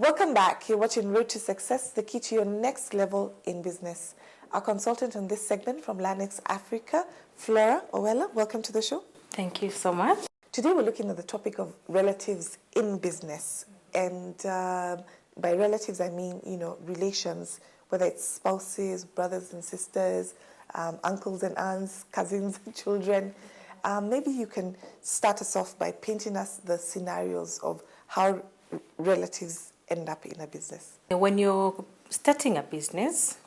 Welcome back. You're watching Road to Success, the key to your next level in business. Our consultant on this segment from Lanex Africa, Flora Owella, welcome to the show. Thank you so much. Today we're looking at the topic of relatives in business. And by relatives, I mean, relations, whether it's spouses, brothers and sisters, uncles and aunts, cousins and children. Maybe you can start us off by painting us the scenarios of how relatives end up in a business. When you're starting a business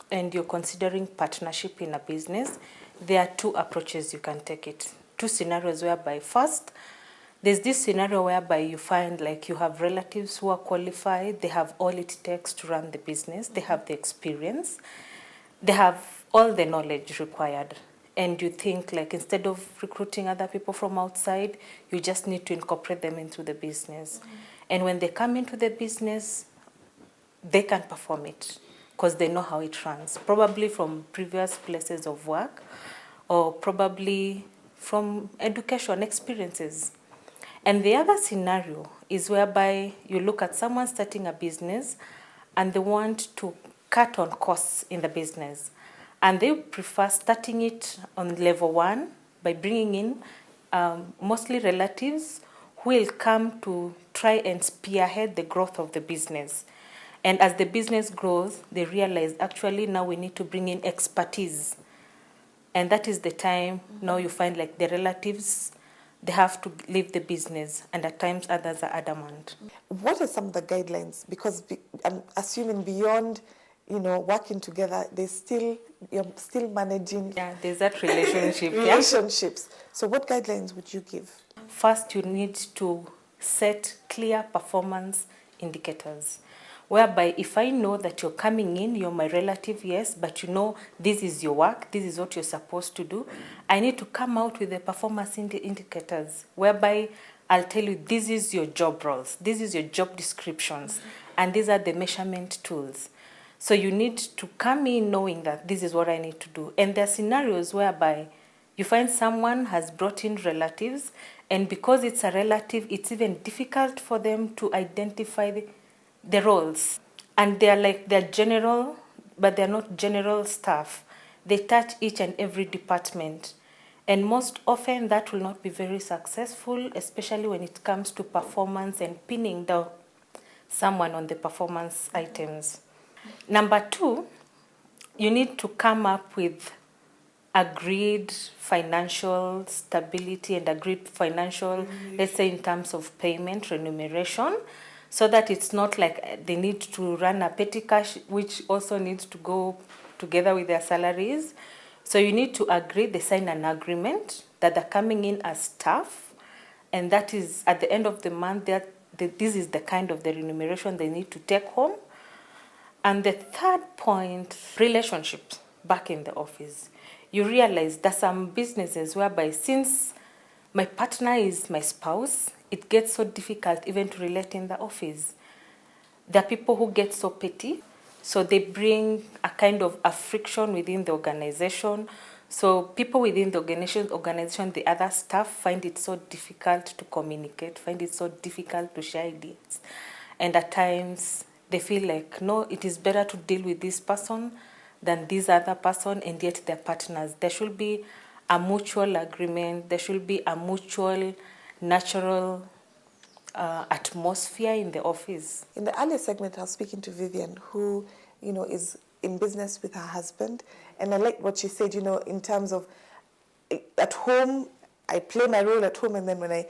and you're considering partnership in a business, there are two approaches you can take it. Two scenarios whereby first, there's this scenario whereby you find like you have relatives who are qualified, they have all it takes to run the business, they have the experience, they have all the knowledge required. And you think like instead of recruiting other people from outside, you just need to incorporate them into the business. And when they come into the business, they can perform it because they know how it runs, probably from previous places of work or probably from education experiences. And the other scenario is whereby you look at someone starting a business and they want to cut on costs in the business. And they prefer starting it on level 1 by bringing in mostly relatives who will come to try and spearhead the growth of the business. And as the business grows, they realize actually now we need to bring in expertise. And that is the time now you find like the relatives, they have to leave the business, and at times others are adamant. What are some of the guidelines? Because I'm assuming beyond, working together, you're still managing. Yeah, there's that relationship. relationships. So what guidelines would you give? First, you need to set clear performance indicators, whereby if I know that you're coming in, you're my relative, yes, but this is your work, this is what you're supposed to do, I need to come out with the performance indicators, whereby I'll tell you this is your job roles, this is your job descriptions, and these are the measurement tools. So you need to come in knowing that this is what I need to do. And there are scenarios whereby you find someone has brought in relatives, and because it's a relative, it's even difficult for them to identify the roles. And they're general, but they're not general staff. They touch each and every department. And most often that will not be very successful, especially when it comes to performance and pinning down someone on the performance items. Number 2, you need to come up with agreed financial stability and agreed financial, let's say in terms of payment, remuneration, so that it's not like they need to run a petty cash, which also needs to go together with their salaries. So you need to agree, they sign an agreement that they're coming in as staff, and that is at the end of the month, this is the kind of the remuneration they need to take home. And the third point, relationships back in the office. You realize there's some businesses whereby since my partner is my spouse, it gets so difficult even to relate in the office. There are people who get so petty, so they bring a kind of a friction within the organization. So people within the organization, the other staff find it so difficult to communicate, find it so difficult to share ideas. And at times they feel like, no, it is better to deal with this person than this other person, and yet they're partners. There should be a mutual agreement. There should be a mutual, natural atmosphere in the office. In the earlier segment, I was speaking to Vivian, who, is in business with her husband. And I like what she said, in terms of at home, I play my role at home, and then when I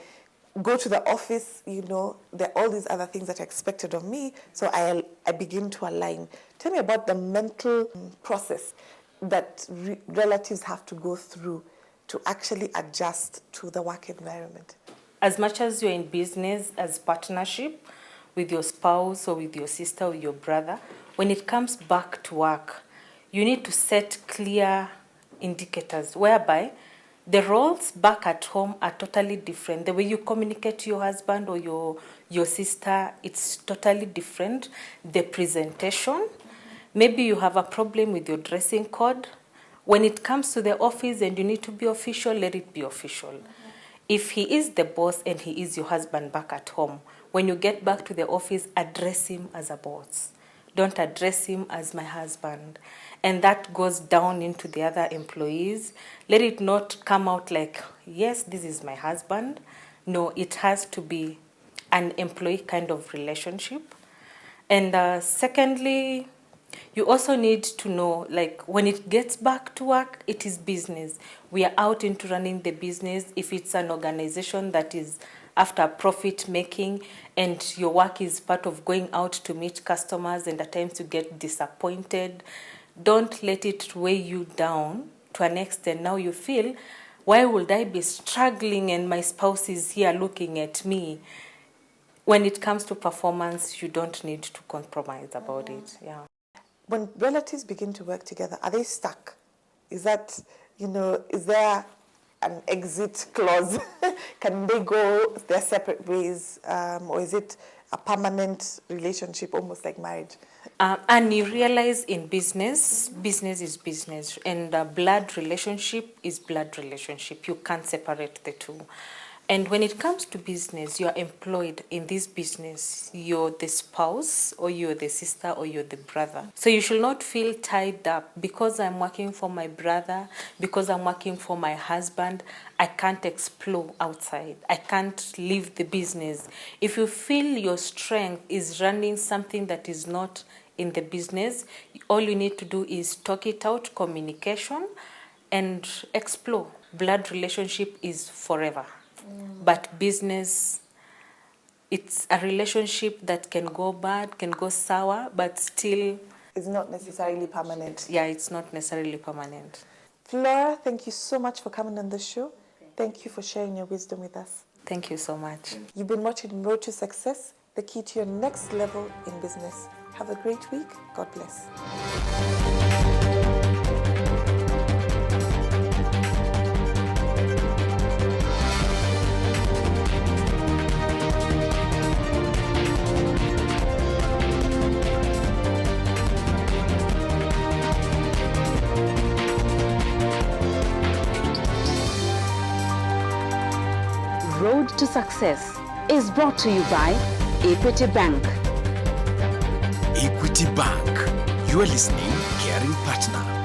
go to the office, there are all these other things that are expected of me, so I begin to align. Tell me about the mental process that relatives have to go through to actually adjust to the work environment. As much as you're in business as partnership with your spouse or with your sister or your brother, when it comes back to work, you need to set clear indicators whereby the roles back at home are totally different. The way you communicate to your husband or your sister, it's totally different. The presentation, maybe you have a problem with your dressing code. When it comes to the office and you need to be official, let it be official. If he is the boss and he is your husband back at home, when you get back to the office, address him as a boss. Don't address him as my husband. And that goes down into the other employees. Let it not come out like, yes, this is my husband. No, it has to be an employee kind of relationship. And secondly, you also need to know, like, when it gets back to work, it is business. We are out into running the business. If it's an organization that is after profit making and your work is part of going out to meet customers and at times you get disappointed, don't let it weigh you down to an extent. Now you feel, why would I be struggling and my spouse is here looking at me? When it comes to performance, you don't need to compromise about it. Yeah. When relatives begin to work together, are they stuck? Is that, is there an exit clause? Can they go their separate ways? Or is it a permanent relationship, almost like marriage? And you realize in business, business is business, and blood relationship is blood relationship. You can't separate the two. And when it comes to business, you're employed in this business. You're the spouse, or you're the sister, or you're the brother. So you should not feel tied up. Because I'm working for my brother, because I'm working for my husband, I can't explore outside. I can't leave the business. If you feel your strength is running something that is not in the business, all you need to do is talk it out, communication, and explore. Blood relationship is forever. But business, it's a relationship that can go bad, can go sour, but still... It's not necessarily permanent. Yeah, it's not necessarily permanent. Flora, thank you so much for coming on the show. Thank you for sharing your wisdom with us. Thank you so much. You've been watching Road to Success, the key to your next level in business. Have a great week. God bless. Road to Success is brought to you by Equity Bank. Equity Bank, your listening, caring partner.